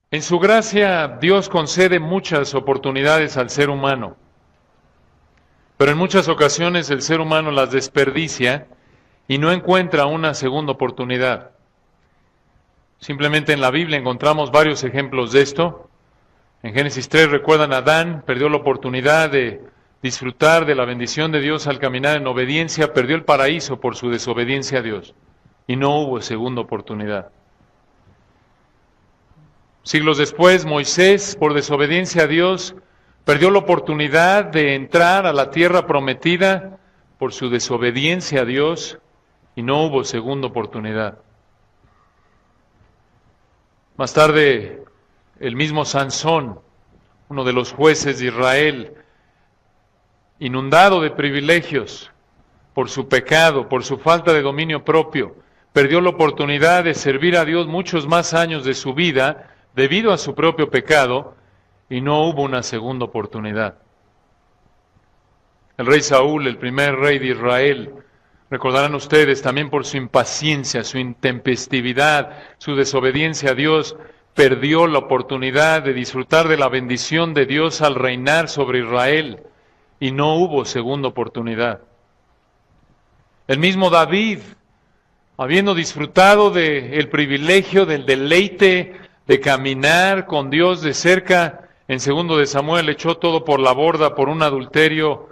En su gracia, Dios concede muchas oportunidades al ser humano, pero en muchas ocasiones el ser humano las desperdicia y no encuentra una segunda oportunidad. Simplemente en la Biblia encontramos varios ejemplos de esto. En Génesis 3 recuerdan a Adán, perdió la oportunidad de disfrutar de la bendición de Dios al caminar en obediencia, perdió el paraíso por su desobediencia a Dios y no hubo segunda oportunidad. Siglos después, Moisés, por desobediencia a Dios, perdió la oportunidad de entrar a la tierra prometida por su desobediencia a Dios y no hubo segunda oportunidad. Más tarde, el mismo Sansón, uno de los jueces de Israel, inundado de privilegios por su pecado, por su falta de dominio propio, perdió la oportunidad de servir a Dios muchos más años de su vida debido a su propio pecado y no hubo una segunda oportunidad. El rey Saúl, el primer rey de Israel, recordarán ustedes también por su impaciencia, su intempestividad, su desobediencia a Dios, perdió la oportunidad de disfrutar de la bendición de Dios al reinar sobre Israel y no hubo segunda oportunidad. El mismo David, habiendo disfrutado del privilegio, del deleite de caminar con Dios de cerca, en 2 de Samuel echó todo por la borda por un adulterio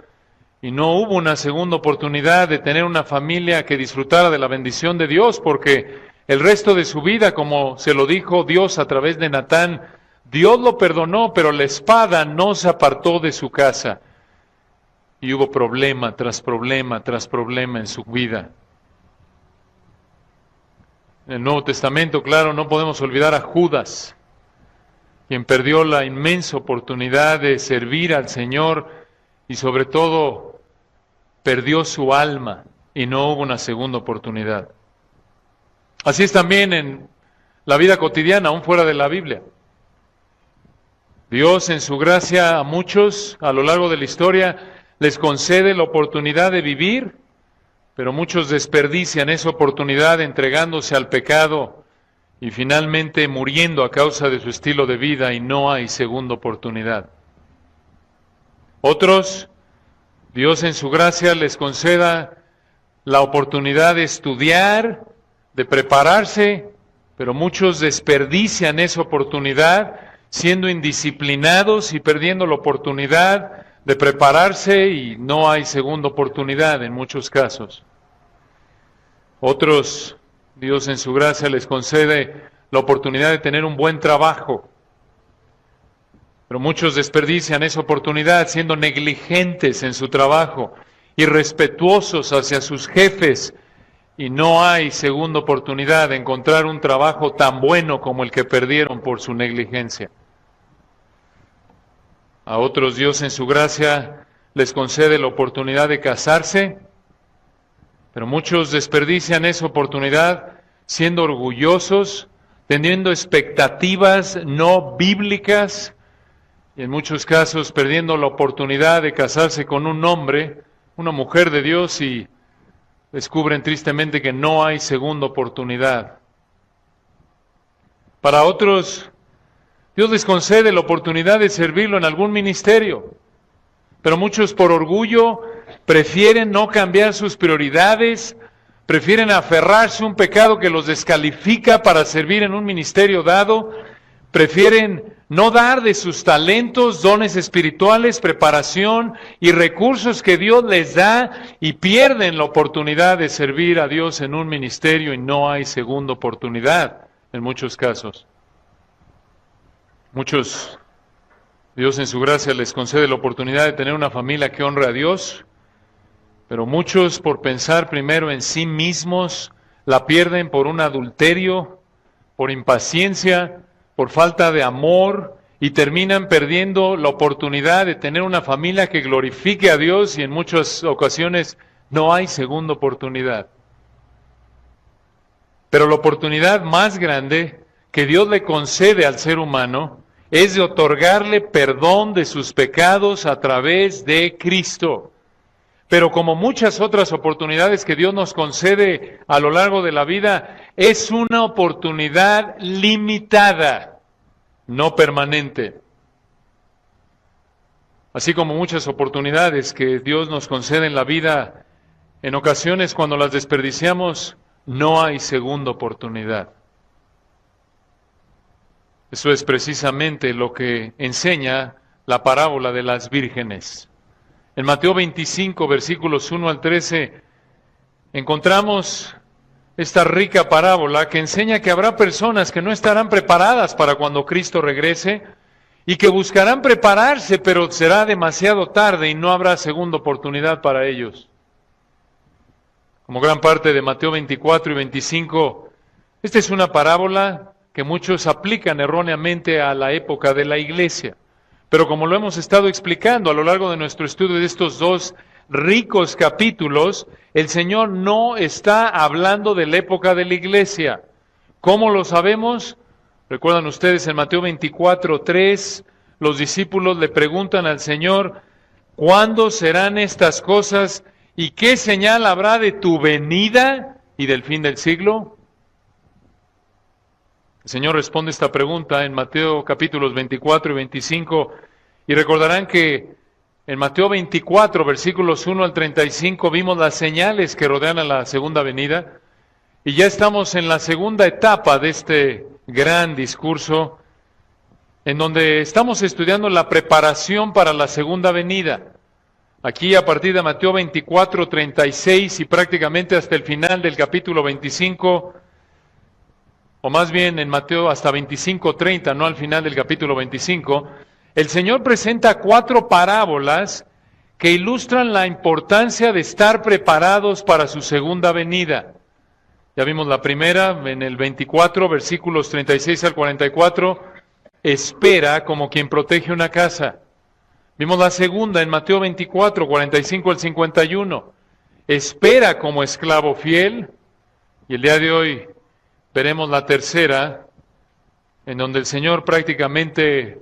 y no hubo una segunda oportunidad de tener una familia que disfrutara de la bendición de Dios, porque el resto de su vida, como se lo dijo Dios a través de Natán, Dios lo perdonó, pero la espada no se apartó de su casa. Y hubo problema tras problema tras problema en su vida. En el Nuevo Testamento, claro, no podemos olvidar a Judas, quien perdió la inmensa oportunidad de servir al Señor y sobre todo perdió su alma y no hubo una segunda oportunidad. Así es también en la vida cotidiana, aún fuera de la Biblia. Dios en su gracia a muchos a lo largo de la historia les concede la oportunidad de vivir, pero muchos desperdician esa oportunidad entregándose al pecado y finalmente muriendo a causa de su estilo de vida y no hay segunda oportunidad. Otros, Dios en su gracia les conceda la oportunidad de estudiar, de prepararse, pero muchos desperdician esa oportunidad siendo indisciplinados y perdiendo la oportunidad de prepararse y no hay segunda oportunidad en muchos casos. Otros, Dios en su gracia les concede la oportunidad de tener un buen trabajo, pero muchos desperdician esa oportunidad siendo negligentes en su trabajo, irrespetuosos hacia sus jefes, y no hay segunda oportunidad de encontrar un trabajo tan bueno como el que perdieron por su negligencia. A otros Dios en su gracia les concede la oportunidad de casarse, pero muchos desperdician esa oportunidad siendo orgullosos, teniendo expectativas no bíblicas y en muchos casos perdiendo la oportunidad de casarse con un hombre, una mujer de Dios y descubren tristemente que no hay segunda oportunidad. Para otros, Dios les concede la oportunidad de servirlo en algún ministerio, pero muchos por orgullo prefieren no cambiar sus prioridades, prefieren aferrarse a un pecado que los descalifica para servir en un ministerio dado, prefieren no dar de sus talentos, dones espirituales, preparación y recursos que Dios les da y pierden la oportunidad de servir a Dios en un ministerio y no hay segunda oportunidad en muchos casos. Muchos, Dios en su gracia les concede la oportunidad de tener una familia que honre a Dios, pero muchos por pensar primero en sí mismos la pierden por un adulterio, por impaciencia, por falta de amor y terminan perdiendo la oportunidad de tener una familia que glorifique a Dios y en muchas ocasiones no hay segunda oportunidad. Pero la oportunidad más grande que Dios le concede al ser humano es de otorgarle perdón de sus pecados a través de Cristo. Pero como muchas otras oportunidades que Dios nos concede a lo largo de la vida, es una oportunidad limitada. no permanente. Así como muchas oportunidades que Dios nos concede en la vida, en ocasiones cuando las desperdiciamos, no hay segunda oportunidad. Eso es precisamente lo que enseña la parábola de las vírgenes. En Mateo 25, versículos 1 al 13, encontramos esta rica parábola que enseña que habrá personas que no estarán preparadas para cuando Cristo regrese y que buscarán prepararse, pero será demasiado tarde y no habrá segunda oportunidad para ellos. Como gran parte de Mateo 24 y 25, esta es una parábola que muchos aplican erróneamente a la época de la iglesia. Pero como lo hemos estado explicando a lo largo de nuestro estudio de estos dos ricos capítulos, el Señor no está hablando de la época de la iglesia. ¿Cómo lo sabemos? Recuerdan ustedes en Mateo 24:3, los discípulos le preguntan al Señor, ¿cuándo serán estas cosas y qué señal habrá de tu venida y del fin del siglo? El Señor responde esta pregunta en Mateo capítulos 24 y 25, y recordarán que en Mateo 24, versículos 1 al 35, vimos las señales que rodean a la segunda venida, y ya estamos en la segunda etapa de este gran discurso, en donde estamos estudiando la preparación para la segunda venida. Aquí a partir de Mateo 24, 36 y prácticamente hasta el final del capítulo 25, o más bien en Mateo hasta 25:30, no al final del capítulo 25, el Señor presenta 4 parábolas que ilustran la importancia de estar preparados para su segunda venida. Ya vimos la primera en el 24, versículos 36 al 44, espera como quien protege una casa. Vimos la segunda en Mateo 24, 45 al 51, espera como esclavo fiel. Y el día de hoy veremos la tercera, en donde el Señor prácticamente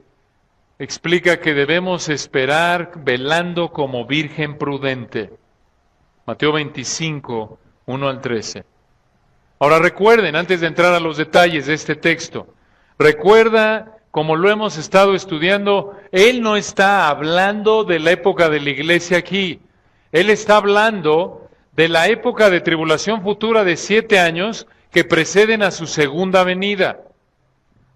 explica que debemos esperar velando como virgen prudente. Mateo 25, 1 al 13. Ahora recuerden, antes de entrar a los detalles de este texto, recuerda, como lo hemos estado estudiando, Él no está hablando de la época de la iglesia aquí. Él está hablando de la época de tribulación futura de 7 años que preceden a su segunda venida.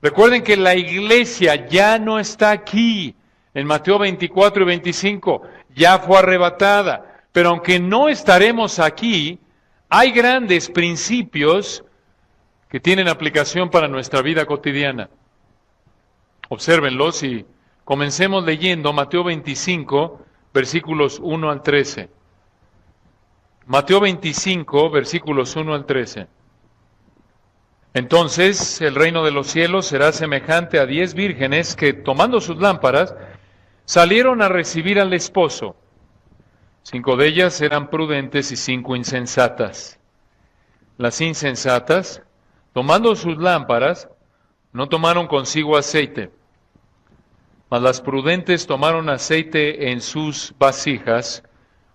Recuerden que la iglesia ya no está aquí en Mateo 24 y 25, ya fue arrebatada, pero aunque no estaremos aquí, hay grandes principios que tienen aplicación para nuestra vida cotidiana. Obsérvenlos y comencemos leyendo Mateo 25, versículos 1 al 13. Mateo 25, versículos 1 al 13. Entonces el reino de los cielos será semejante a 10 vírgenes que, tomando sus lámparas, salieron a recibir al esposo. 5 de ellas eran prudentes y 5 insensatas. Las insensatas, tomando sus lámparas, no tomaron consigo aceite, mas las prudentes tomaron aceite en sus vasijas,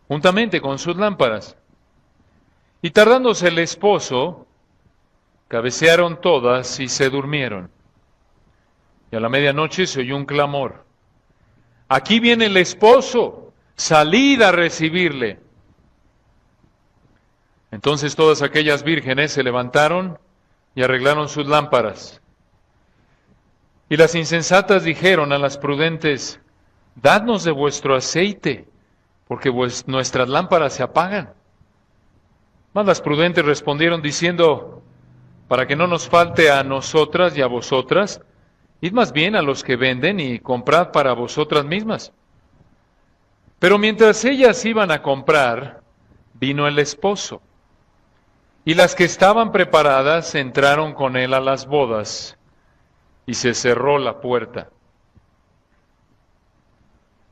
juntamente con sus lámparas. Y tardándose el esposo, cabecearon todas y se durmieron. Y a la medianoche se oyó un clamor: aquí viene el esposo, salid a recibirle. Entonces todas aquellas vírgenes se levantaron y arreglaron sus lámparas. Y las insensatas dijeron a las prudentes: dadnos de vuestro aceite, porque nuestras lámparas se apagan. Mas las prudentes respondieron diciendo: para que no nos falte a nosotras y a vosotras, id más bien a los que venden y comprad para vosotras mismas. Pero mientras ellas iban a comprar, vino el esposo. Y las que estaban preparadas entraron con él a las bodas, y se cerró la puerta.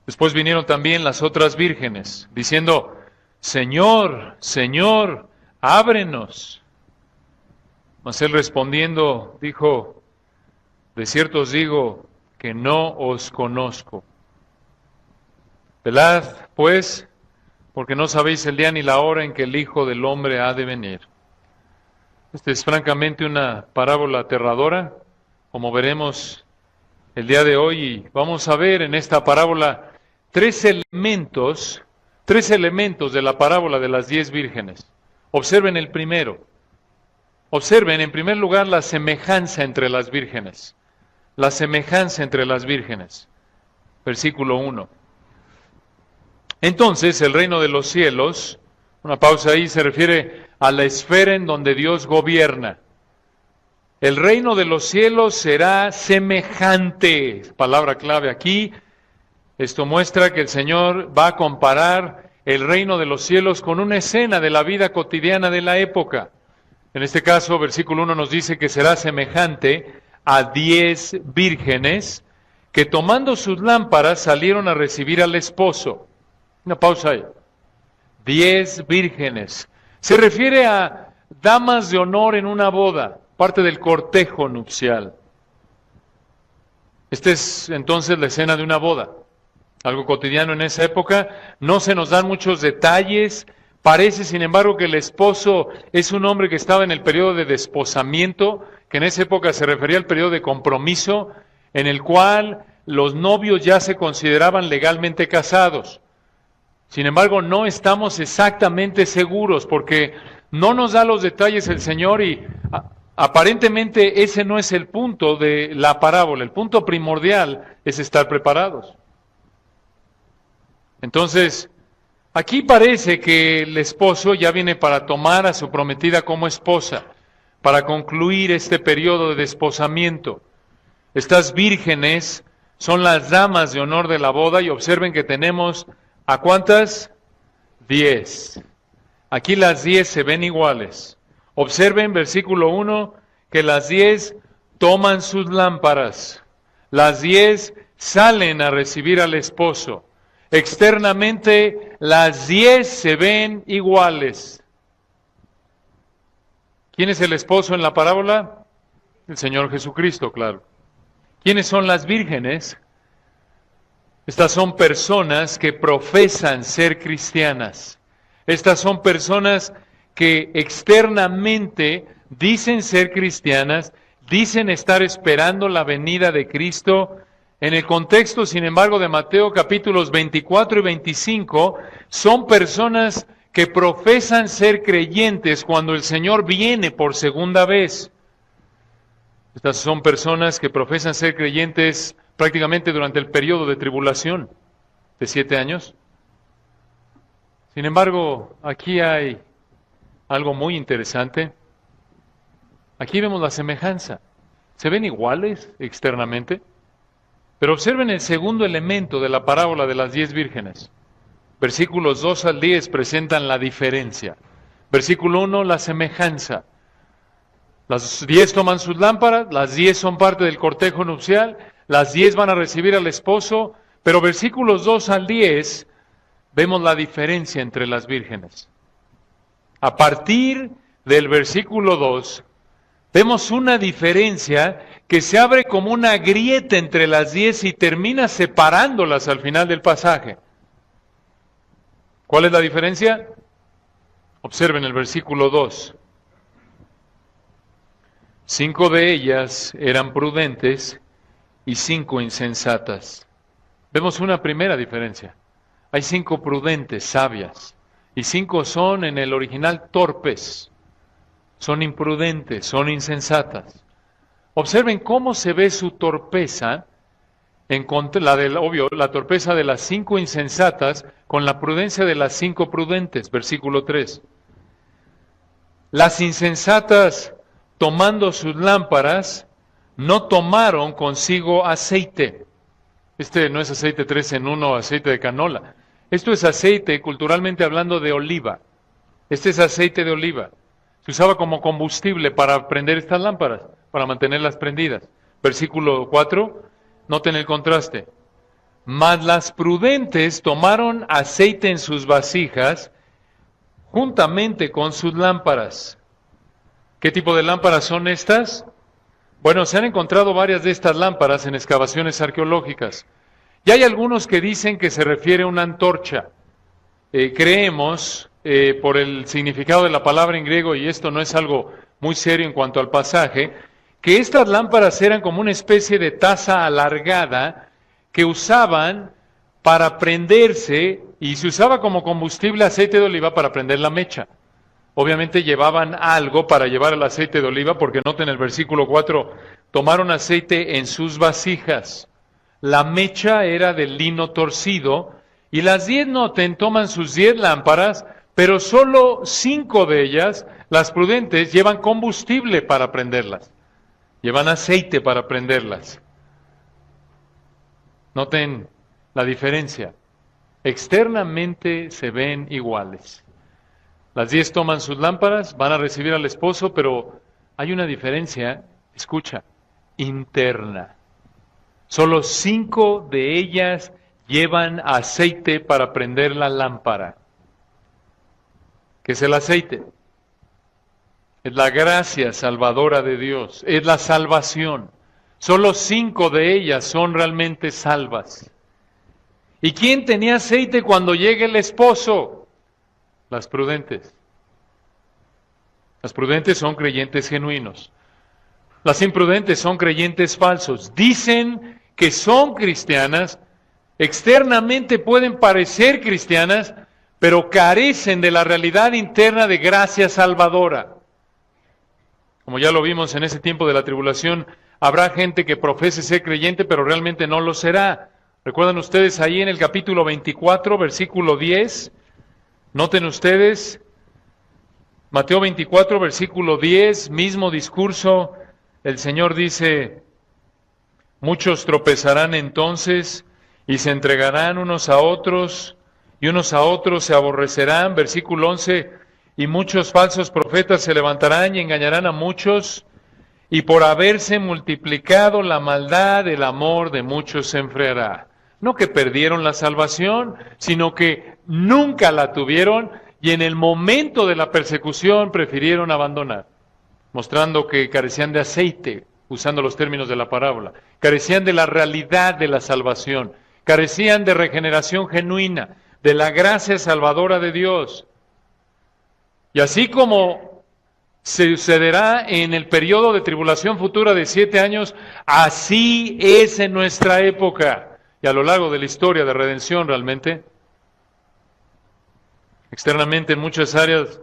Después vinieron también las otras vírgenes, diciendo: Señor, Señor, ábrenos. Mas él respondiendo dijo: de cierto os digo que no os conozco. Velad, pues, porque no sabéis el día ni la hora en que el Hijo del Hombre ha de venir. Esta es francamente una parábola aterradora, como veremos el día de hoy y vamos a ver en esta parábola tres elementos de la parábola de las 10 vírgenes. Observen el primero. Observen en primer lugar la semejanza entre las vírgenes. La semejanza entre las vírgenes. Versículo 1. Entonces el reino de los cielos, una pausa ahí, se refiere a la esfera en donde Dios gobierna. El reino de los cielos será semejante, palabra clave aquí. Esto muestra que el Señor va a comparar el reino de los cielos con una escena de la vida cotidiana de la época. En este caso, versículo 1 nos dice que será semejante a 10 vírgenes que tomando sus lámparas salieron a recibir al esposo. Una pausa ahí. 10 vírgenes. Se refiere a damas de honor en una boda, parte del cortejo nupcial. Esta es entonces la escena de una boda, algo cotidiano en esa época. No se nos dan muchos detalles. Parece, sin embargo, que el esposo es un hombre que estaba en el periodo de desposamiento, que en esa época se refería al periodo de compromiso, en el cual los novios ya se consideraban legalmente casados. Sin embargo, no estamos exactamente seguros porque no nos da los detalles el Señor y aparentemente ese no es el punto de la parábola. El punto primordial es estar preparados. Entonces, aquí parece que el esposo ya viene para tomar a su prometida como esposa, para concluir este periodo de desposamiento. Estas vírgenes son las damas de honor de la boda y observen que tenemos ¿a cuántas? 10. Aquí las 10 se ven iguales. Observen versículo 1 que las 10 toman sus lámparas. Las 10 salen a recibir al esposo. Externamente las 10 se ven iguales. ¿Quién es el esposo en la parábola? El Señor Jesucristo, claro. ¿Quiénes son las vírgenes? Estas son personas que profesan ser cristianas. Estas son personas que externamente dicen ser cristianas, dicen estar esperando la venida de Cristo. En el contexto, sin embargo, de Mateo capítulos 24 y 25, son personas que profesan ser creyentes cuando el Señor viene por segunda vez. Estas son personas que profesan ser creyentes prácticamente durante el periodo de tribulación de 7 años. Sin embargo, aquí hay algo muy interesante. Aquí vemos la semejanza. Se ven iguales externamente, pero observen el segundo elemento de la parábola de las 10 vírgenes. Versículos 2 al 10 presentan la diferencia. Versículo 1, la semejanza. Las 10 toman sus lámparas, las 10 son parte del cortejo nupcial, las 10 van a recibir al esposo, pero versículos 2 al 10 vemos la diferencia entre las vírgenes. A partir del versículo 2 vemos una diferencia que se abre como una grieta entre las 10 y termina separándolas al final del pasaje. ¿Cuál es la diferencia? Observen el versículo 2. 5 de ellas eran prudentes y 5 insensatas. Vemos una primera diferencia. Hay 5 prudentes, sabias, y 5 son en el original torpes. Son imprudentes, son insensatas. Observen cómo se ve su torpeza, la torpeza de las 5 insensatas con la prudencia de las 5 prudentes, versículo 3. Las insensatas, tomando sus lámparas, no tomaron consigo aceite. Este no es aceite 3 en 1, aceite de canola. Esto es aceite, culturalmente hablando, de oliva. Este es aceite de oliva. Se usaba como combustible para prender estas lámparas, para mantenerlas prendidas. Versículo 4, noten el contraste. Mas las prudentes tomaron aceite en sus vasijas, juntamente con sus lámparas. ¿Qué tipo de lámparas son estas? Bueno, se han encontrado varias de estas lámparas en excavaciones arqueológicas. Y hay algunos que dicen que se refiere a una antorcha. Creemos, por el significado de la palabra en griego, y esto no es algo muy serio en cuanto al pasaje, que estas lámparas eran como una especie de taza alargada que usaban para prenderse, y se usaba como combustible aceite de oliva para prender la mecha. Obviamente llevaban algo para llevar el aceite de oliva, porque noten el versículo 4, tomaron aceite en sus vasijas. La mecha era de lino torcido, y las 10, noten, toman sus 10 lámparas, pero solo 5 de ellas, las prudentes, llevan combustible para prenderlas. Llevan aceite para prenderlas. Noten la diferencia. Externamente se ven iguales. Las 10 toman sus lámparas, van a recibir al esposo, pero hay una diferencia, escucha, interna. Solo 5 de ellas llevan aceite para prender la lámpara. ¿Qué es el aceite? Es la gracia salvadora de Dios, es la salvación. Solo 5 de ellas son realmente salvas. ¿Y quién tenía aceite cuando llegue el esposo? Las prudentes. Las prudentes son creyentes genuinos. Las imprudentes son creyentes falsos. Dicen que son cristianas, externamente pueden parecer cristianas, pero carecen de la realidad interna de gracia salvadora. Como ya lo vimos en ese tiempo de la tribulación, habrá gente que profese ser creyente, pero realmente no lo será. ¿Recuerdan ustedes ahí en el capítulo 24, versículo 10? Noten ustedes, Mateo 24, versículo 10, mismo discurso, el Señor dice, muchos tropezarán entonces y se entregarán unos a otros, y unos a otros se aborrecerán, versículo 11, y muchos falsos profetas se levantarán y engañarán a muchos, y por haberse multiplicado la maldad, el amor de muchos se enfriará. No que perdieron la salvación, sino que nunca la tuvieron y en el momento de la persecución prefirieron abandonar, mostrando que carecían de aceite, usando los términos de la parábola, carecían de la realidad de la salvación, carecían de regeneración genuina, de la gracia salvadora de Dios. Y así como se sucederá en el periodo de tribulación futura de 7 años, así es en nuestra época y a lo largo de la historia de redención realmente. Externamente en muchas áreas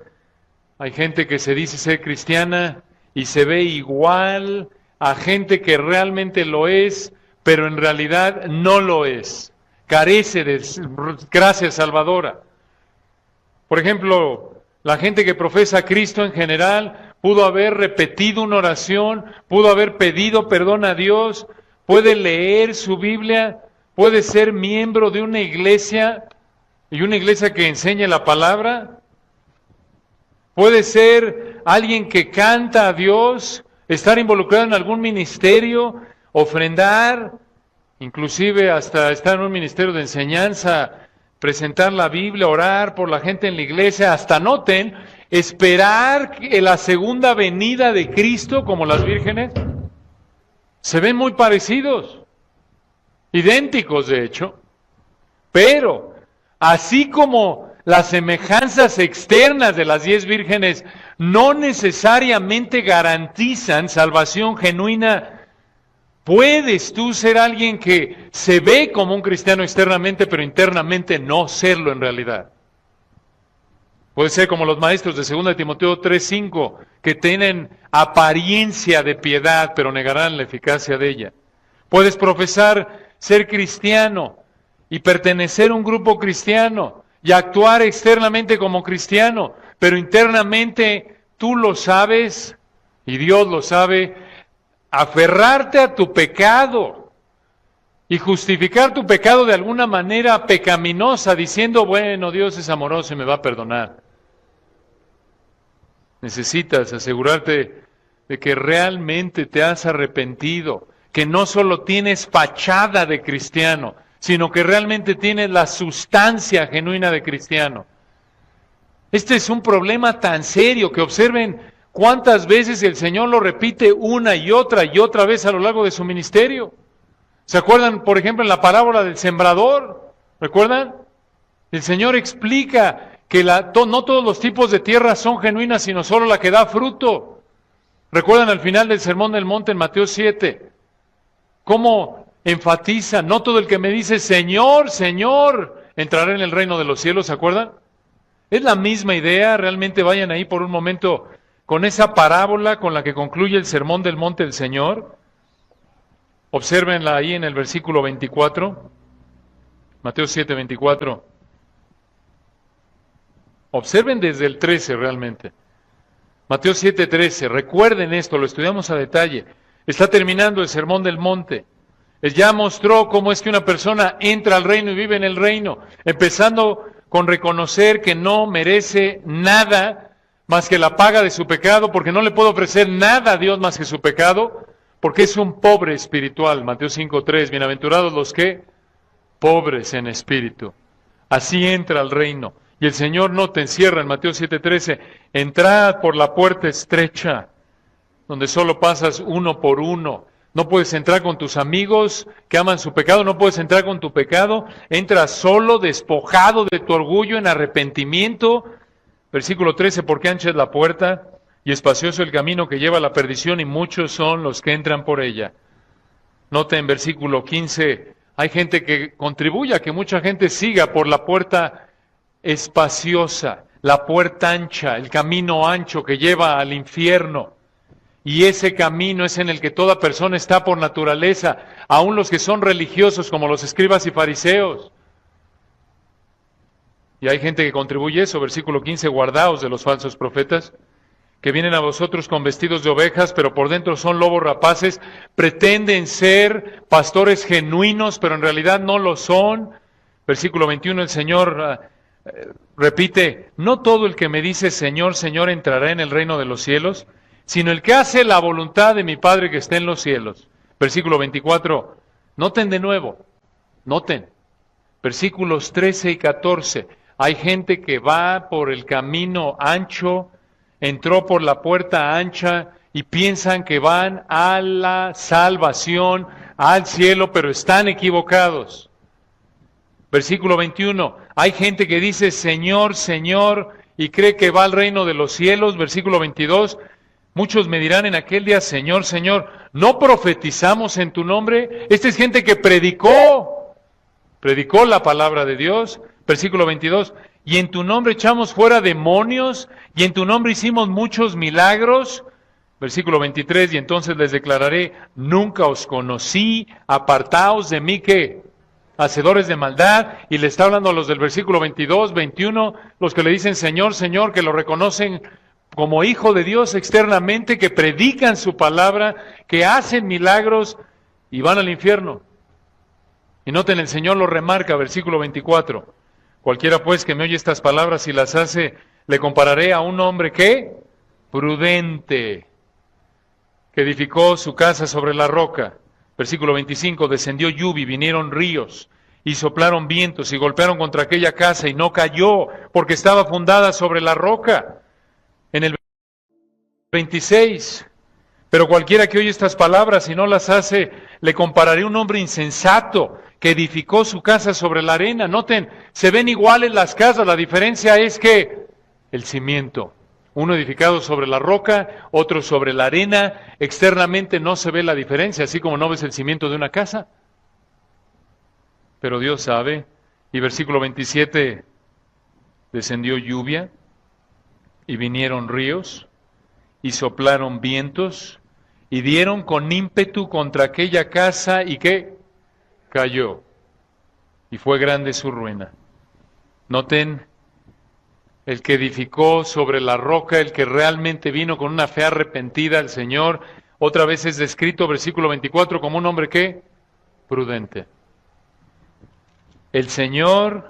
hay gente que se dice ser cristiana y se ve igual a gente que realmente lo es, pero en realidad no lo es. Carece de gracia salvadora. Por ejemplo, la gente que profesa a Cristo en general pudo haber repetido una oración, pudo haber pedido perdón a Dios, puede leer su Biblia, puede ser miembro de una iglesia y una iglesia que enseñe la palabra, puede ser alguien que canta a Dios, estar involucrado en algún ministerio, ofrendar, inclusive hasta estar en un ministerio de enseñanza, presentar la Biblia, orar por la gente en la iglesia, hasta noten, esperar la segunda venida de Cristo como las vírgenes. Se ven muy parecidos, idénticos de hecho, pero así como las semejanzas externas de las 10 vírgenes no necesariamente garantizan salvación genuina, puedes tú ser alguien que se ve como un cristiano externamente, pero internamente no serlo en realidad. Puede ser como los maestros de 2 Timoteo 3:5, que tienen apariencia de piedad, pero negarán la eficacia de ella. Puedes profesar ser cristiano y pertenecer a un grupo cristiano y actuar externamente como cristiano, pero internamente tú lo sabes y Dios lo sabe, aferrarte a tu pecado y justificar tu pecado de alguna manera pecaminosa, diciendo, bueno, Dios es amoroso y me va a perdonar. Necesitas asegurarte de que realmente te has arrepentido, que no solo tienes fachada de cristiano, sino que realmente tienes la sustancia genuina de cristiano. Este es un problema tan serio que observen cuántas veces el Señor lo repite una y otra vez a lo largo de su ministerio. ¿Se acuerdan, por ejemplo, en la parábola del sembrador? ¿Recuerdan? El Señor explica que no todos los tipos de tierra son genuinas, sino solo la que da fruto. ¿Recuerdan al final del Sermón del Monte en Mateo 7? ¿Cómo enfatiza? No todo el que me dice, Señor, Señor, entrará en el reino de los cielos, ¿se acuerdan? Es la misma idea, realmente vayan ahí por un momento con esa parábola con la que concluye el Sermón del Monte del Señor. Obsérvenla ahí en el versículo 24, Mateo 7, 24. Observen desde el 13 realmente. Mateo 7, 13. Recuerden esto, lo estudiamos a detalle. Está terminando el Sermón del Monte. Él ya mostró cómo es que una persona entra al reino y vive en el reino, empezando con reconocer que no merece nada más que la paga de su pecado, porque no le puede ofrecer nada a Dios más que su pecado, porque es un pobre espiritual. Mateo 5, 3. Bienaventurados los que pobres en espíritu. Así entra al reino. Y el Señor no te encierra en Mateo 7:13. Entrad por la puerta estrecha, donde solo pasas uno por uno. No puedes entrar con tus amigos que aman su pecado, no puedes entrar con tu pecado. Entra solo, despojado de tu orgullo, en arrepentimiento. Versículo 13, porque ancha es la puerta y espacioso el camino que lleva a la perdición, y muchos son los que entran por ella. Nota en versículo 15, hay gente que contribuye a que mucha gente siga por la puerta espaciosa, la puerta ancha, el camino ancho que lleva al infierno. Y ese camino es en el que toda persona está por naturaleza, aun los que son religiosos como los escribas y fariseos. Y hay gente que contribuye a eso, versículo 15, guardaos de los falsos profetas, que vienen a vosotros con vestidos de ovejas, pero por dentro son lobos rapaces, pretenden ser pastores genuinos, pero en realidad no lo son. Versículo 21, el Señor repite, no todo el que me dice Señor, Señor entrará en el reino de los cielos, sino el que hace la voluntad de mi Padre que está en los cielos. Versículo 24, noten de nuevo, noten, versículos 13 y 14, hay gente que va por el camino ancho, entró por la puerta ancha y piensan que van a la salvación, al cielo, pero están equivocados. Versículo 21, hay gente que dice Señor, Señor, y cree que va al reino de los cielos. Versículo 22, muchos me dirán en aquel día, Señor, Señor, ¿no profetizamos en tu nombre? Esta es gente que predicó la palabra de Dios. Versículo 22, y en tu nombre echamos fuera demonios, y en tu nombre hicimos muchos milagros. Versículo 23, y entonces les declararé, nunca os conocí, apartaos de mí, ¿qué? Hacedores de maldad. Y le está hablando a los del versículo 22, 21, los que le dicen Señor, Señor, que lo reconocen como hijo de Dios externamente, que predican su palabra, que hacen milagros y van al infierno. Y noten, el Señor lo remarca, versículo 24, cualquiera pues que me oye estas palabras y las hace, le compararé a un hombre que prudente, que edificó su casa sobre la roca. Versículo 25, descendió lluvia y vinieron ríos y soplaron vientos y golpearon contra aquella casa y no cayó porque estaba fundada sobre la roca. En el 26, pero cualquiera que oye estas palabras y no las hace, le compararé a un hombre insensato que edificó su casa sobre la arena. Noten, se ven iguales las casas, la diferencia es que el cimiento. Uno edificado sobre la roca, otro sobre la arena. Externamente no se ve la diferencia, así como no ves el cimiento de una casa. Pero Dios sabe. Y versículo 27, descendió lluvia y vinieron ríos y soplaron vientos y dieron con ímpetu contra aquella casa y ¿qué? Cayó. Y fue grande su ruina. Noten, el que edificó sobre la roca, el que realmente vino con una fe arrepentida al Señor, otra vez es descrito, versículo 24, como un hombre ¿qué? Prudente. El Señor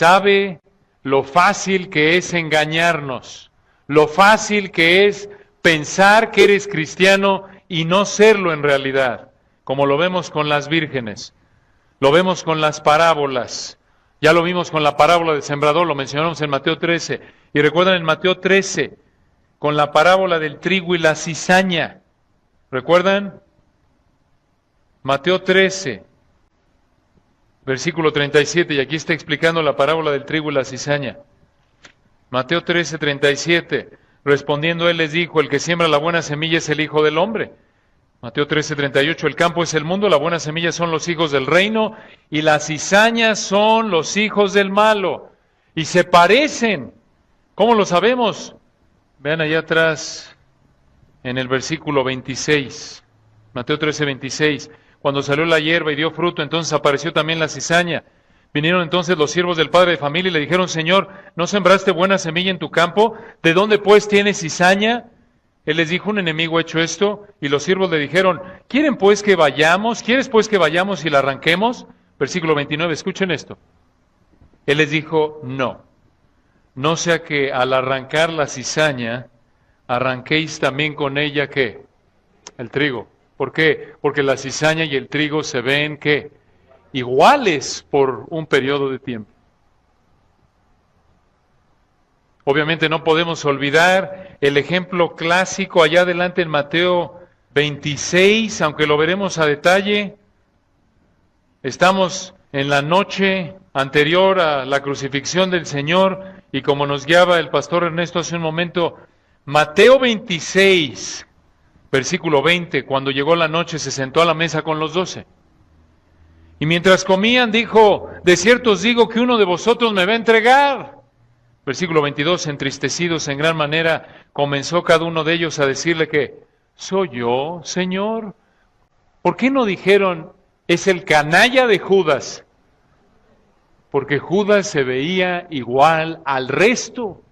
sabe lo fácil que es engañarnos, lo fácil que es pensar que eres cristiano y no serlo en realidad, como lo vemos con las vírgenes, lo vemos con las parábolas, ya lo vimos con la parábola del sembrador, lo mencionamos en Mateo 13, y recuerdan en Mateo 13, con la parábola del trigo y la cizaña, ¿recuerdan? Mateo 13, versículo 37, y aquí está explicando la parábola del trigo y la cizaña. Mateo 13, 37, respondiendo él les dijo, el que siembra la buena semilla es el Hijo del Hombre. Mateo 13, 38, el campo es el mundo, la buena semilla son los hijos del reino, y las cizañas son los hijos del malo. Y se parecen. ¿Cómo lo sabemos? Vean allá atrás, en el versículo 26, Mateo 13, 26. Cuando salió la hierba y dio fruto, entonces apareció también la cizaña. Vinieron entonces los siervos del padre de familia y le dijeron, Señor, ¿no sembraste buena semilla en tu campo? ¿De dónde pues tienes cizaña? Él les dijo, un enemigo ha hecho esto. Y los siervos le dijeron, ¿quieren pues que vayamos? ¿Quieres pues que vayamos y la arranquemos? Versículo 29, escuchen esto. Él les dijo, no. No sea que al arrancar la cizaña, arranquéis también con ella, ¿qué? El trigo. ¿Por qué? Porque la cizaña y el trigo se ven, ¿qué? Iguales por un periodo de tiempo. Obviamente no podemos olvidar el ejemplo clásico allá adelante en Mateo 26, aunque lo veremos a detalle. Estamos en la noche anterior a la crucifixión del Señor y como nos guiaba el pastor Ernesto hace un momento, Mateo 26, versículo 20, cuando llegó la noche se sentó a la mesa con los 12. Y mientras comían dijo, de cierto os digo que uno de vosotros me va a entregar. Versículo 22, entristecidos en gran manera, comenzó cada uno de ellos a decirle que, ¿soy yo, Señor? ¿Por qué no dijeron, es el canalla de Judas? Porque Judas se veía igual al resto.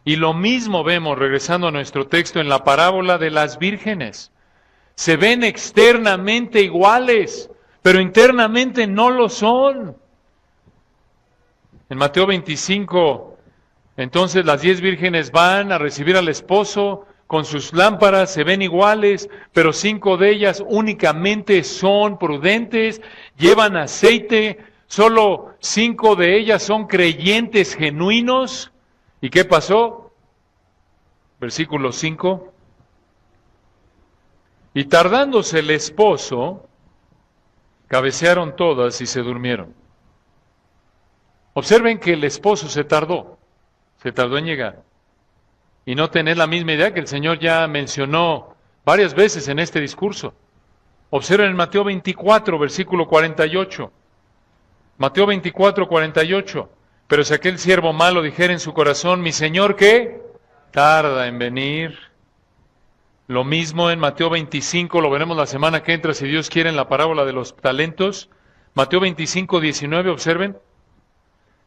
Y lo mismo vemos, regresando a nuestro texto, en la parábola de las vírgenes. Se ven externamente iguales, pero internamente no lo son. En Mateo 25, entonces las 10 vírgenes van a recibir al esposo con sus lámparas, se ven iguales, pero 5 de ellas únicamente son prudentes, llevan aceite, solo 5 de ellas son creyentes genuinos. ¿Y qué pasó? Versículo 5. Y tardándose el esposo, cabecearon todas y se durmieron. Observen que el esposo se tardó en llegar. Y no tener la misma idea que el Señor ya mencionó varias veces en este discurso. Observen en Mateo 24, versículo 48. Mateo 24, 48. Pero si aquel siervo malo dijera en su corazón, mi Señor, ¿qué? Tarda en venir. Lo mismo en Mateo 25, lo veremos la semana que entra, si Dios quiere, en la parábola de los talentos. Mateo 25, 19, observen.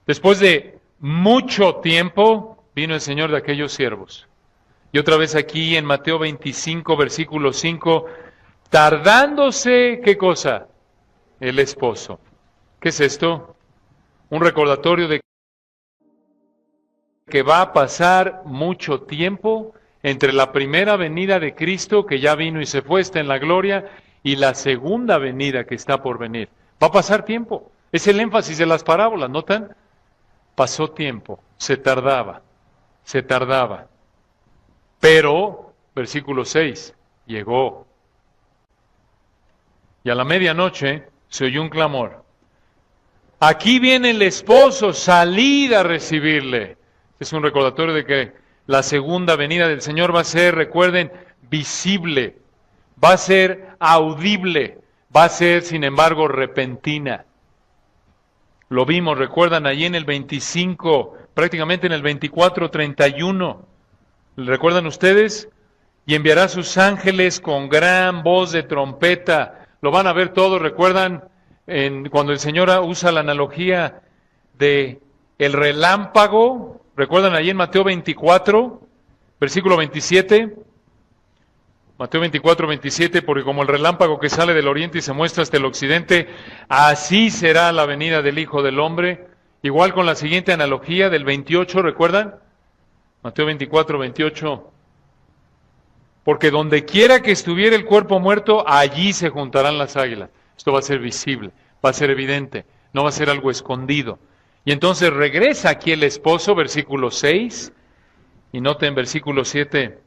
Después de mucho tiempo, vino el Señor de aquellos siervos. Y otra vez aquí en Mateo 25, versículo 5, tardándose, ¿qué cosa? El esposo. ¿Qué es esto? Un recordatorio de que va a pasar mucho tiempo entre la primera venida de Cristo, que ya vino y se fue, está en la gloria, y la segunda venida que está por venir. Va a pasar tiempo. Es el énfasis de las parábolas, ¿notan? Pasó tiempo, se tardaba. Pero, versículo 6, llegó. Y a la medianoche se oyó un clamor. Aquí viene el esposo, salid a recibirle. Es un recordatorio de que la segunda venida del Señor va a ser, recuerden, visible, va a ser audible, va a ser, sin embargo, repentina. Lo vimos, recuerdan, allí en el 25, prácticamente en el 24, 31. ¿Recuerdan ustedes? Y enviará a sus ángeles con gran voz de trompeta. Lo van a ver todos, ¿recuerdan? Cuando el Señor usa la analogía de el relámpago. ¿Recuerdan allí en Mateo 24, versículo 27? Mateo 24, 27, porque como el relámpago que sale del oriente y se muestra hasta el occidente, así será la venida del Hijo del Hombre. Igual con la siguiente analogía del 28, ¿recuerdan? Mateo 24, 28. Porque donde quiera que estuviera el cuerpo muerto, allí se juntarán las águilas. Esto va a ser visible, va a ser evidente, no va a ser algo escondido. Y entonces regresa aquí el esposo, versículo 6, y noten versículo 7.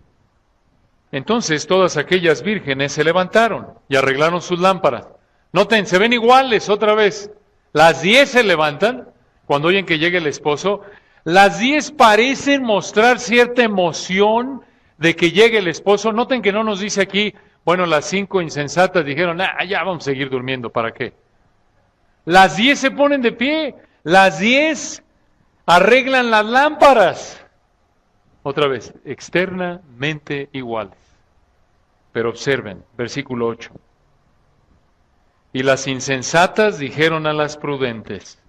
Entonces todas aquellas vírgenes se levantaron y arreglaron sus lámparas. Noten, se ven iguales otra vez. Las 10 se levantan cuando oyen que llegue el esposo. Las 10 parecen mostrar cierta emoción de que llegue el esposo. Noten que no nos dice aquí, bueno, las 5 insensatas dijeron, ya vamos a seguir durmiendo, ¿para qué? Las 10 se ponen de pie, las 10 arreglan las lámparas. Otra vez, externamente iguales. Pero observen, versículo 8. Y las insensatas dijeron a las prudentes,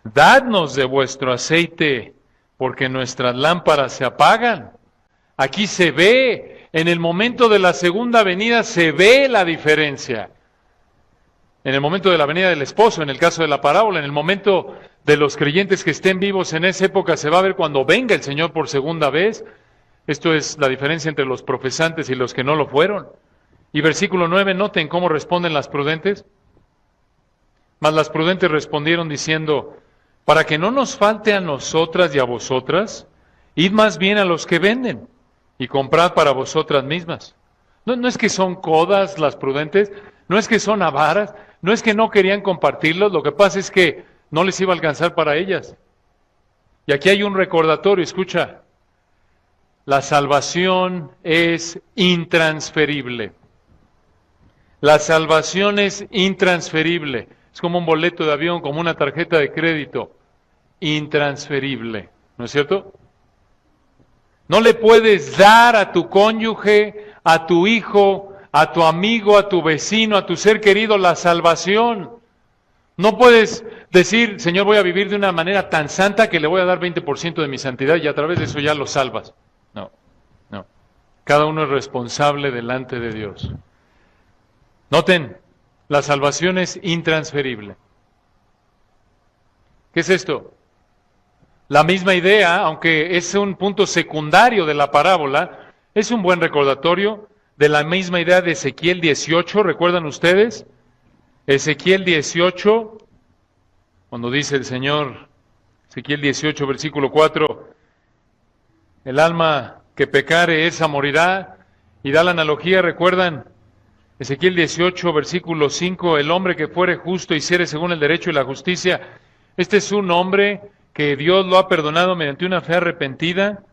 dadnos de vuestro aceite, porque nuestras lámparas se apagan. Aquí se ve, en el momento de la segunda venida se ve la diferencia. En el momento de la venida del esposo, en el caso de la parábola, en el momento de los creyentes que estén vivos en esa época, se va a ver cuando venga el Señor por segunda vez. Esto es la diferencia entre los profesantes y los que no lo fueron. Y versículo 9, noten cómo responden las prudentes. Mas las prudentes respondieron diciendo, para que no nos falte a nosotras y a vosotras, id más bien a los que venden y comprad para vosotras mismas. No es que son codas las prudentes, no es que son avaras, no es que no querían compartirlos, lo que pasa es que no les iba a alcanzar para ellas. Y aquí hay un recordatorio, escucha, la salvación es intransferible. La salvación es intransferible. Es como un boleto de avión, como una tarjeta de crédito. Intransferible. ¿No es cierto? No le puedes dar a tu cónyuge, a tu hijo, a tu amigo, a tu vecino, a tu ser querido la salvación. No puedes decir, Señor, voy a vivir de una manera tan santa que le voy a dar 20% de mi santidad y a través de eso ya lo salvas. No. Cada uno es responsable delante de Dios. Noten, la salvación es intransferible. ¿Qué es esto? La misma idea, aunque es un punto secundario de la parábola, es un buen recordatorio de la misma idea de Ezequiel 18, ¿recuerdan ustedes? Ezequiel 18, cuando dice el Señor, Ezequiel 18, versículo 4, el alma que pecare, esa morirá, y da la analogía, ¿recuerdan? Ezequiel 18, versículo 5, el hombre que fuere justo y hiciere según el derecho y la justicia. Este es un hombre que Dios lo ha perdonado mediante una fe arrepentida.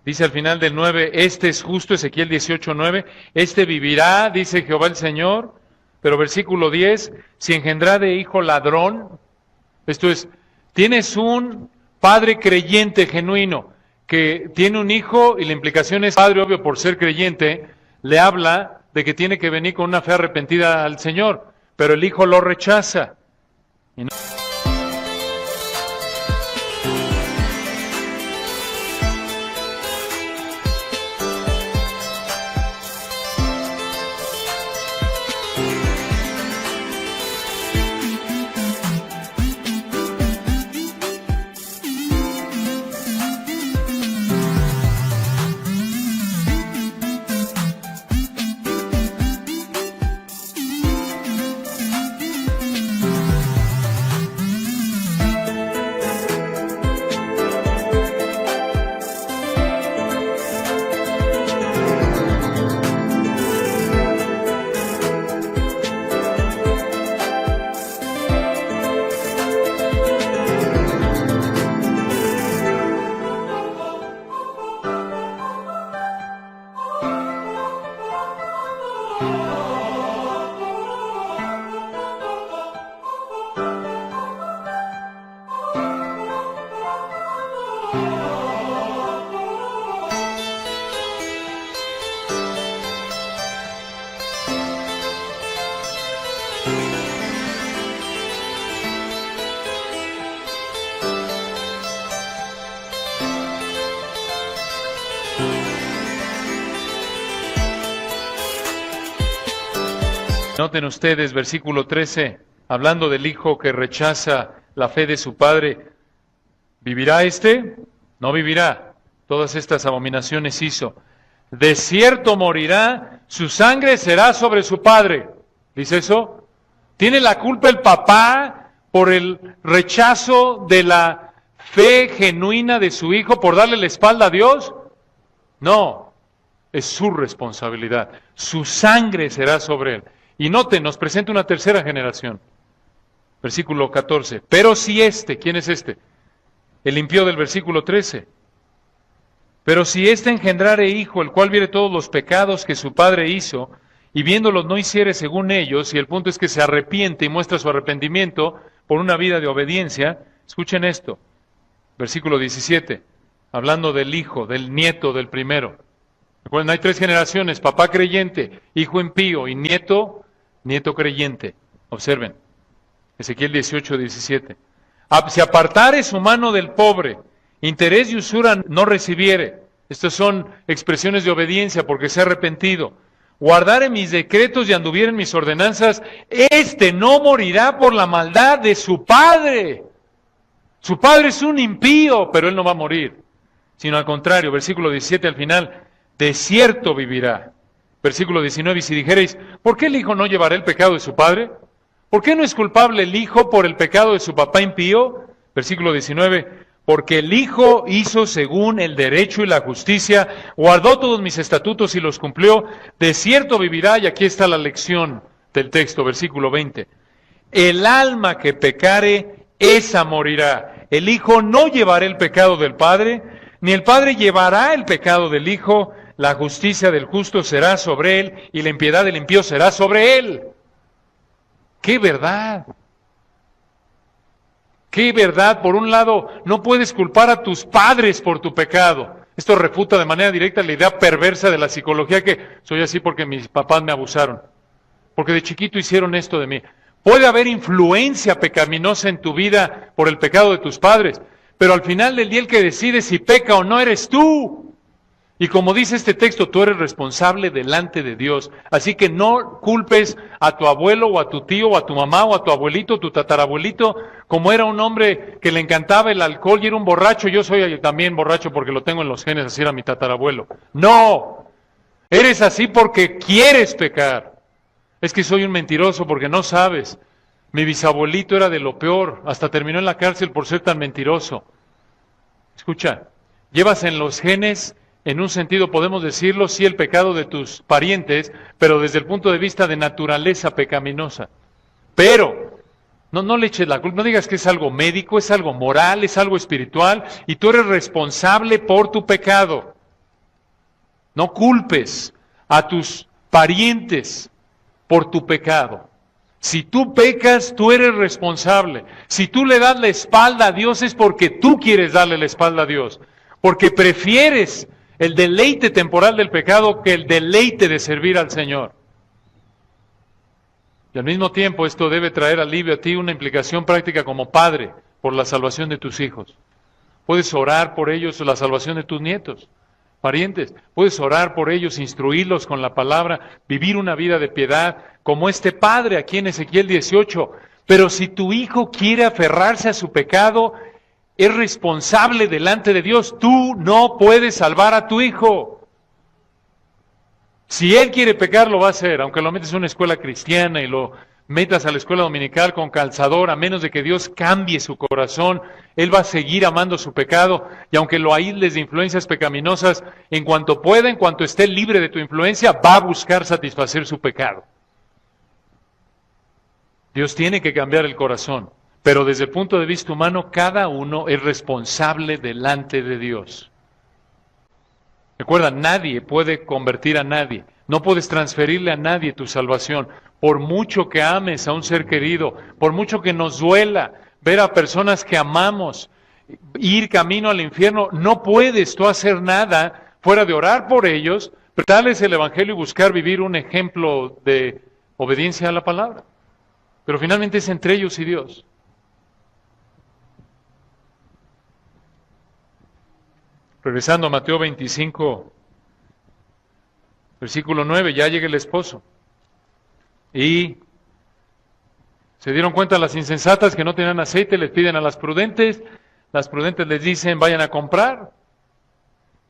Dice al final del 9, este es justo, Ezequiel 18, 9, este vivirá, dice Jehová el Señor. Pero versículo 10, si engendrá de hijo ladrón, esto es, tienes un padre creyente genuino, que tiene un hijo, y la implicación es, padre obvio por ser creyente, le habla de que tiene que venir con una fe arrepentida al Señor, pero el hijo lo rechaza. Y no... Noten ustedes, versículo 13, hablando del hijo que rechaza la fe de su padre. ¿Vivirá éste? No vivirá. Todas estas abominaciones hizo. De cierto morirá, su sangre será sobre su padre. ¿Dice eso? ¿Tiene la culpa el papá por el rechazo de la fe genuina de su hijo, por darle la espalda a Dios? No, es su responsabilidad. Su sangre será sobre él. Y noten, nos presenta una tercera generación. Versículo 14. Pero si este, ¿quién es este? El impío del versículo 13. Pero si éste engendrare hijo, el cual viere todos los pecados que su padre hizo, y viéndolos no hiciere según ellos, y el punto es que se arrepiente y muestra su arrepentimiento por una vida de obediencia, escuchen esto, versículo 17, hablando del hijo, del nieto del primero. Recuerden, hay 3 generaciones, papá creyente, hijo impío y nieto creyente. Observen, Ezequiel 18, 17. Si apartare su mano del pobre, interés y usura no recibiere. Estas son expresiones de obediencia porque se ha arrepentido. Guardare mis decretos y anduviere en mis ordenanzas, este no morirá por la maldad de su padre. Su padre es un impío, pero él no va a morir, sino al contrario, versículo 17 al final, de cierto vivirá. Versículo 19, y si dijereis, ¿por qué el hijo no llevará el pecado de su padre? ¿Por qué no es culpable el hijo por el pecado de su papá impío? Versículo 19, porque el hijo hizo según el derecho y la justicia, guardó todos mis estatutos y los cumplió, de cierto vivirá, y aquí está la lección del texto, versículo 20. El alma que pecare, esa morirá. El hijo no llevará el pecado del padre, ni el padre llevará el pecado del hijo. La justicia del justo será sobre él, y la impiedad del impío será sobre él. ¡Qué verdad! ¡Qué verdad! Por un lado, no puedes culpar a tus padres por tu pecado. Esto refuta de manera directa la idea perversa de la psicología que soy así porque mis papás me abusaron. Porque de chiquito hicieron esto de mí. Puede haber influencia pecaminosa en tu vida por el pecado de tus padres, pero al final del día el que decide si peca o no eres tú. Y como dice este texto, tú eres responsable delante de Dios. Así que no culpes a tu abuelo o a tu tío o a tu mamá o a tu abuelito o tu tatarabuelito, como era un hombre que le encantaba el alcohol y era un borracho. Yo soy también borracho porque lo tengo en los genes, así era mi tatarabuelo. No, eres así porque quieres pecar. Es que soy un mentiroso porque no sabes. Mi bisabuelito era de lo peor, hasta terminó en la cárcel por ser tan mentiroso. Escucha, llevas en los genes, en un sentido podemos decirlo, sí el pecado de tus parientes, pero desde el punto de vista de naturaleza pecaminosa. Pero no le eches la culpa, no digas que es algo médico, es algo moral, es algo espiritual, y tú eres responsable por tu pecado. No culpes a tus parientes por tu pecado. Si tú pecas, tú eres responsable. Si tú le das la espalda a Dios es porque tú quieres darle la espalda a Dios, porque prefieres el deleite temporal del pecado que el deleite de servir al Señor. Y al mismo tiempo esto debe traer alivio a ti, una implicación práctica como padre por la salvación de tus hijos. Puedes orar por ellos, la salvación de tus nietos, parientes. Puedes orar por ellos, instruirlos con la palabra, vivir una vida de piedad, como este padre aquí en Ezequiel 18. Pero si tu hijo quiere aferrarse a su pecado, es responsable delante de Dios. Tú no puedes salvar a tu hijo. Si él quiere pecar, lo va a hacer, aunque lo metes en una escuela cristiana y lo metas a la escuela dominical con calzador, a menos de que Dios cambie su corazón, él va a seguir amando su pecado, y aunque lo aísles de influencias pecaminosas, en cuanto pueda, en cuanto esté libre de tu influencia, va a buscar satisfacer su pecado. Dios tiene que cambiar el corazón. Pero desde el punto de vista humano, cada uno es responsable delante de Dios. Recuerda, nadie puede convertir a nadie. No puedes transferirle a nadie tu salvación. Por mucho que ames a un ser querido, por mucho que nos duela ver a personas que amamos ir camino al infierno, no puedes tú hacer nada fuera de orar por ellos, darles el Evangelio y buscar vivir un ejemplo de obediencia a la palabra. Pero finalmente es entre ellos y Dios. Regresando a Mateo 25, versículo 9, ya llega el esposo. Y se dieron cuenta las insensatas que no tenían aceite, les piden a las prudentes les dicen vayan a comprar.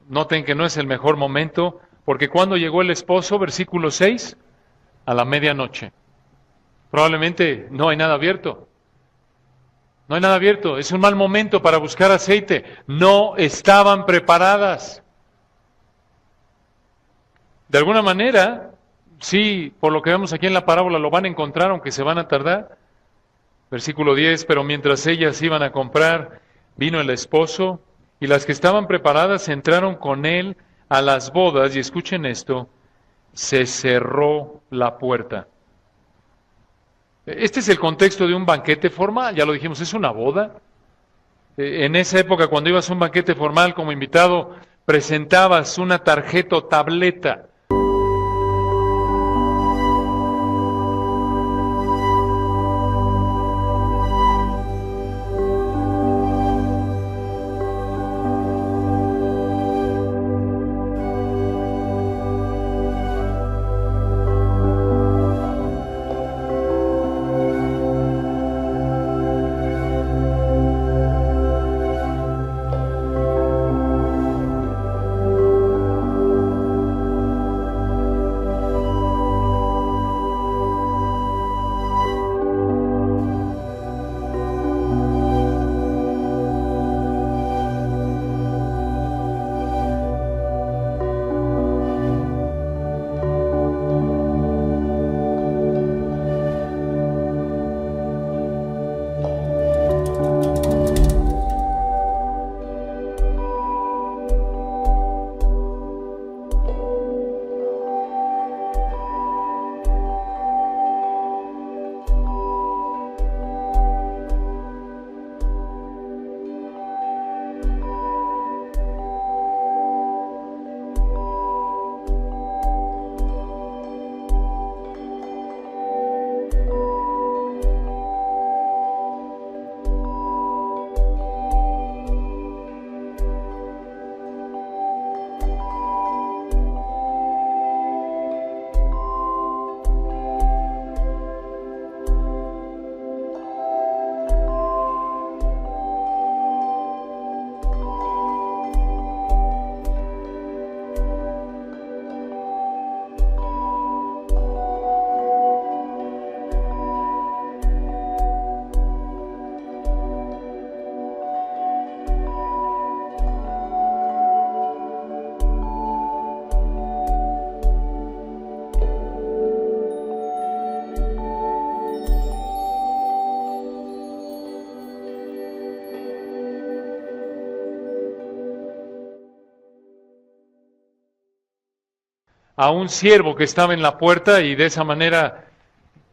Noten que no es el mejor momento, porque cuando llegó el esposo, versículo 6, a la medianoche. Probablemente no hay nada abierto. No hay nada abierto, es un mal momento para buscar aceite. No estaban preparadas. De alguna manera, sí, por lo que vemos aquí en la parábola, lo van a encontrar, aunque se van a tardar. Versículo 10, pero mientras ellas iban a comprar, vino el esposo, y las que estaban preparadas entraron con él a las bodas, y escuchen esto, se cerró la puerta. Este es el contexto de un banquete formal, ya lo dijimos, es una boda. En esa época, cuando ibas a un banquete formal como invitado, presentabas una tarjeta o tableta. A un siervo que estaba en la puerta y de esa manera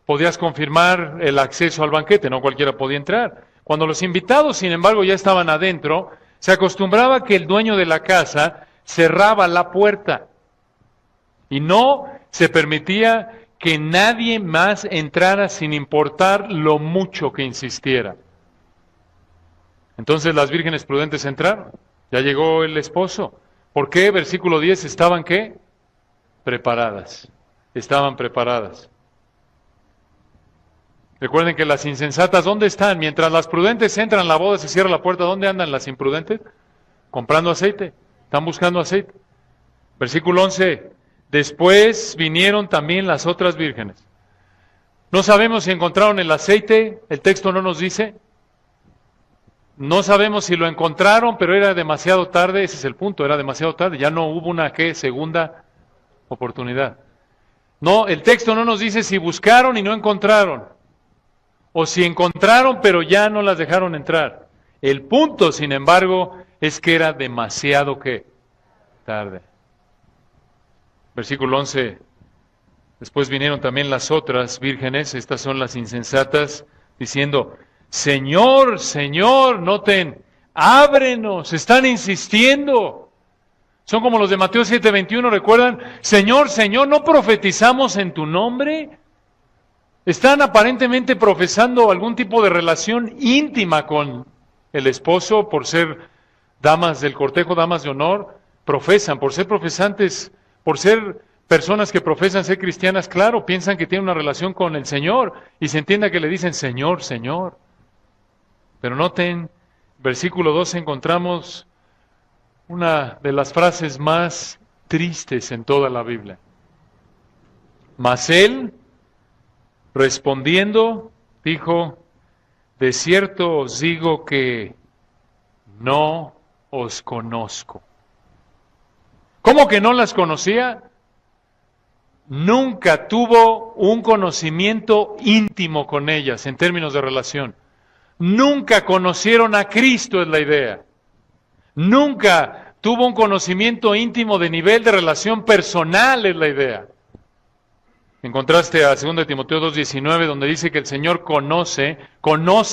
podías confirmar el acceso al banquete, no cualquiera podía entrar. Cuando los invitados, sin embargo, ya estaban adentro, se acostumbraba que el dueño de la casa cerraba la puerta y no se permitía que nadie más entrara sin importar lo mucho que insistiera. Entonces las vírgenes prudentes entraron, ya llegó el esposo. ¿Por qué? Versículo 10, ¿estaban qué? Preparadas, estaban preparadas. Recuerden que las insensatas, ¿dónde están? Mientras las prudentes entran, la boda se cierra la puerta, ¿dónde andan las imprudentes? Comprando aceite, están buscando aceite. Versículo 11, después vinieron también las otras vírgenes. No sabemos si encontraron el aceite, el texto no nos dice. No sabemos si lo encontraron, pero era demasiado tarde, ese es el punto, era demasiado tarde, ya no hubo una segunda oportunidad. No, el texto no nos dice si buscaron y no encontraron, o si encontraron pero ya no las dejaron entrar. El punto, sin embargo, es que era demasiado ¿qué? Tarde. Versículo 11, después vinieron también las otras vírgenes, estas son las insensatas, diciendo, Señor, Señor, noten, ábrenos, están insistiendo. Son como los de Mateo 7:21, ¿recuerdan? Señor, Señor, ¿no profetizamos en tu nombre? Están aparentemente profesando algún tipo de relación íntima con el esposo por ser damas del cortejo, damas de honor. Profesan, por ser profesantes, por ser personas que profesan ser cristianas, claro, piensan que tienen una relación con el Señor y se entienda que le dicen Señor, Señor. Pero noten, versículo 12 encontramos una de las frases más tristes en toda la Biblia. Mas él, respondiendo, dijo, de cierto os digo que no os conozco. ¿Cómo que no las conocía? Nunca tuvo un conocimiento íntimo con ellas en términos de relación. Nunca conocieron a Cristo, es la idea. Nunca tuvo un conocimiento íntimo de nivel de relación personal, es la idea. En contraste a 2 Timoteo 2:19, donde dice que el Señor conoce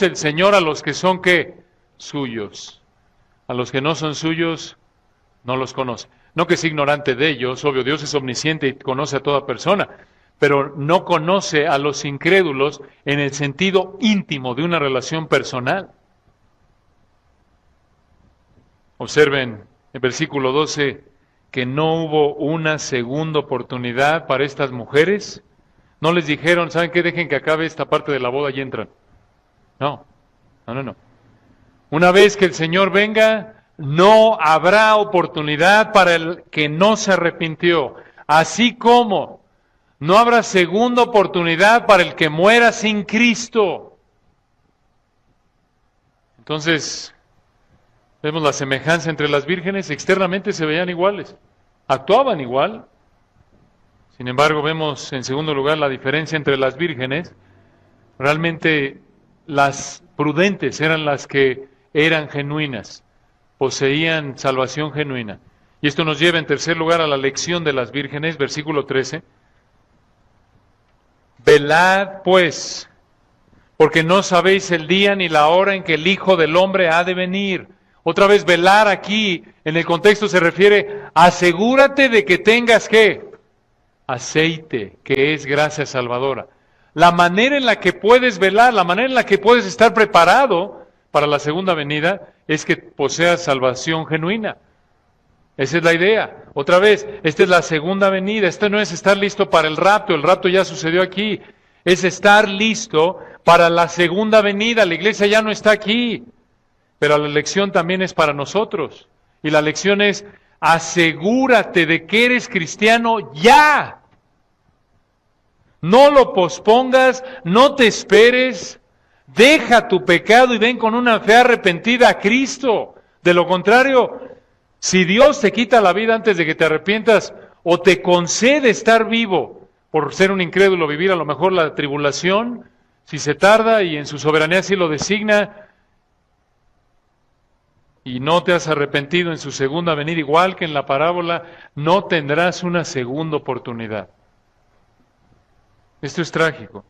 el Señor a los que son, ¿qué? Suyos. A los que no son suyos, no los conoce. No que es ignorante de ellos, obvio, Dios es omnisciente y conoce a toda persona, pero no conoce a los incrédulos en el sentido íntimo de una relación personal. Observen el versículo 12, que no hubo una segunda oportunidad para estas mujeres. No les dijeron, ¿saben qué? Dejen que acabe esta parte de la boda y entran. No. Una vez que el Señor venga, no habrá oportunidad para el que no se arrepintió. Así como no habrá segunda oportunidad para el que muera sin Cristo. Entonces, vemos la semejanza entre las vírgenes, externamente se veían iguales, actuaban igual. Sin embargo, vemos en segundo lugar la diferencia entre las vírgenes. Realmente las prudentes eran las que eran genuinas, poseían salvación genuina. Y esto nos lleva en tercer lugar a la lección de las vírgenes, versículo 13. Velad pues, porque no sabéis el día ni la hora en que el Hijo del Hombre ha de venir. Otra vez, velar aquí, en el contexto se refiere, asegúrate de que tengas, ¿qué? Aceite, que es gracia salvadora. La manera en la que puedes velar, la manera en la que puedes estar preparado para la segunda venida, es que poseas salvación genuina. Esa es la idea. Otra vez, esta es la segunda venida. Esto no es estar listo para el rapto ya sucedió aquí. Es estar listo para la segunda venida. La iglesia ya no está aquí. Pero la lección también es para nosotros. Y la lección es, asegúrate de que eres cristiano ya. No lo pospongas, no te esperes. Deja tu pecado y ven con una fe arrepentida a Cristo. De lo contrario, si Dios te quita la vida antes de que te arrepientas, o te concede estar vivo por ser un incrédulo, vivir a lo mejor la tribulación, si se tarda y en su soberanía así lo designa, y no te has arrepentido en su segunda venida, igual que en la parábola, no tendrás una segunda oportunidad. Esto es trágico.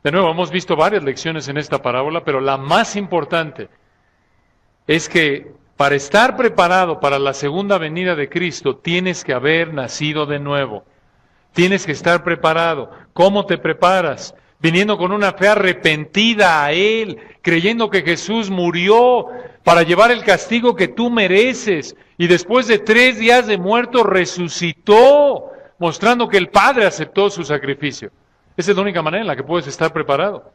De nuevo, hemos visto varias lecciones en esta parábola, pero la más importante es que para estar preparado para la segunda venida de Cristo, tienes que haber nacido de nuevo. Tienes que estar preparado. ¿Cómo te preparas? Viniendo con una fe arrepentida a Él, creyendo que Jesús murió para llevar el castigo que tú mereces, y después de 3 días de muerto resucitó, mostrando que el Padre aceptó su sacrificio. Esa es la única manera en la que puedes estar preparado.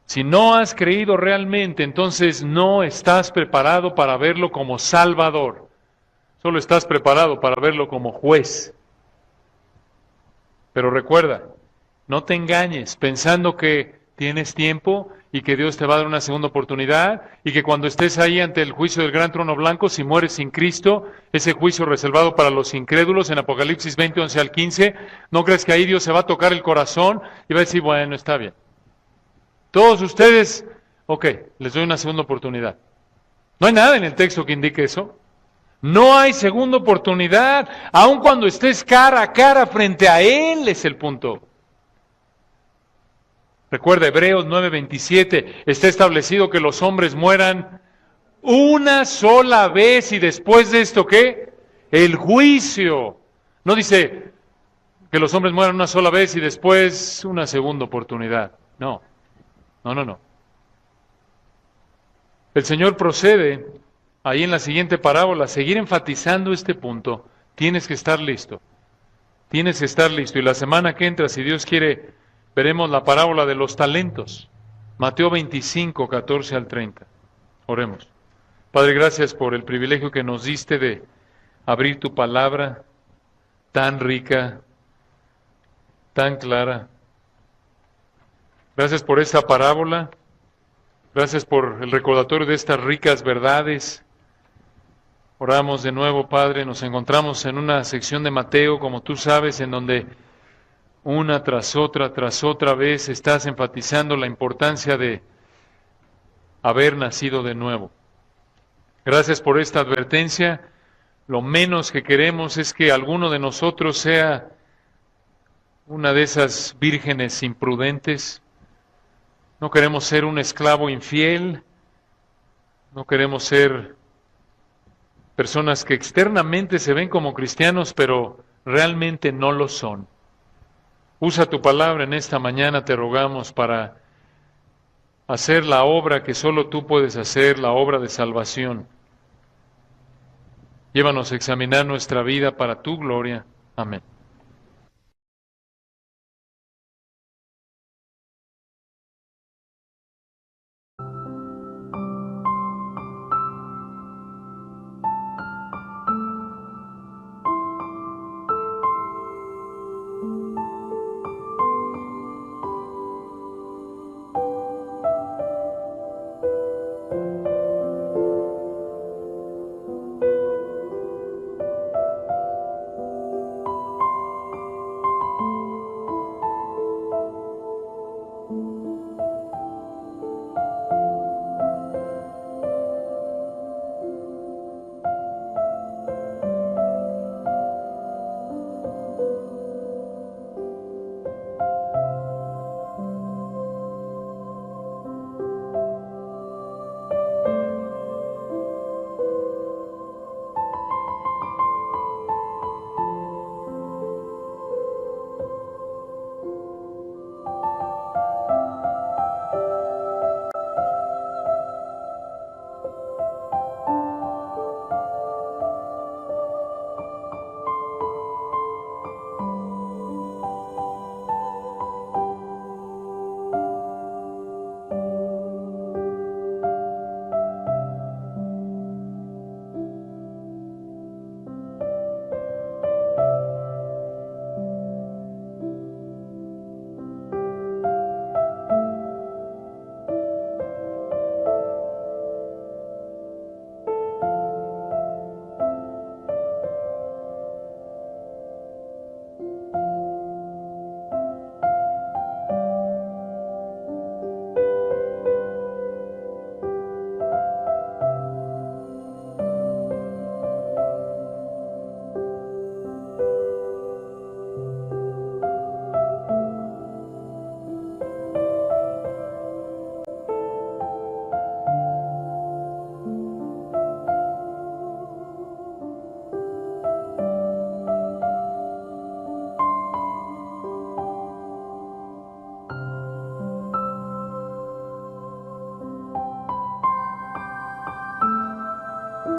Si no has creído realmente, entonces no estás preparado para verlo como Salvador. Solo estás preparado para verlo como juez. Pero recuerda, no te engañes pensando que tienes tiempo y que Dios te va a dar una segunda oportunidad y que cuando estés ahí ante el juicio del gran trono blanco, si mueres sin Cristo, ese juicio reservado para los incrédulos en Apocalipsis 20, 11 al 15, no crees que ahí Dios se va a tocar el corazón y va a decir, bueno, está bien. Todos ustedes, ok, les doy una segunda oportunidad. No hay nada en el texto que indique eso. No hay segunda oportunidad, aun cuando estés cara a cara frente a Él, es el punto. Recuerda, Hebreos 9:27, está establecido que los hombres mueran una sola vez y después de esto, ¿qué? El juicio. No dice que los hombres mueran una sola vez y después una segunda oportunidad. No. El Señor procede, ahí en la siguiente parábola, a seguir enfatizando este punto. Tienes que estar listo. Tienes que estar listo. Y la semana que entra, si Dios quiere, veremos la parábola de los talentos. Mateo 25, 14 al 30. Oremos. Padre, gracias por el privilegio que nos diste de abrir tu palabra tan rica, tan clara. Gracias por esta parábola. Gracias por el recordatorio de estas ricas verdades. Oramos de nuevo, Padre. Nos encontramos en una sección de Mateo, como tú sabes, en donde una tras otra vez estás enfatizando la importancia de haber nacido de nuevo. Gracias por esta advertencia. Lo menos que queremos es que alguno de nosotros sea una de esas vírgenes imprudentes. No queremos ser un esclavo infiel. No queremos ser personas que externamente se ven como cristianos, pero realmente no lo son. Usa tu palabra en esta mañana, te rogamos, para hacer la obra que solo tú puedes hacer, la obra de salvación. Llévanos a examinar nuestra vida para tu gloria. Amén.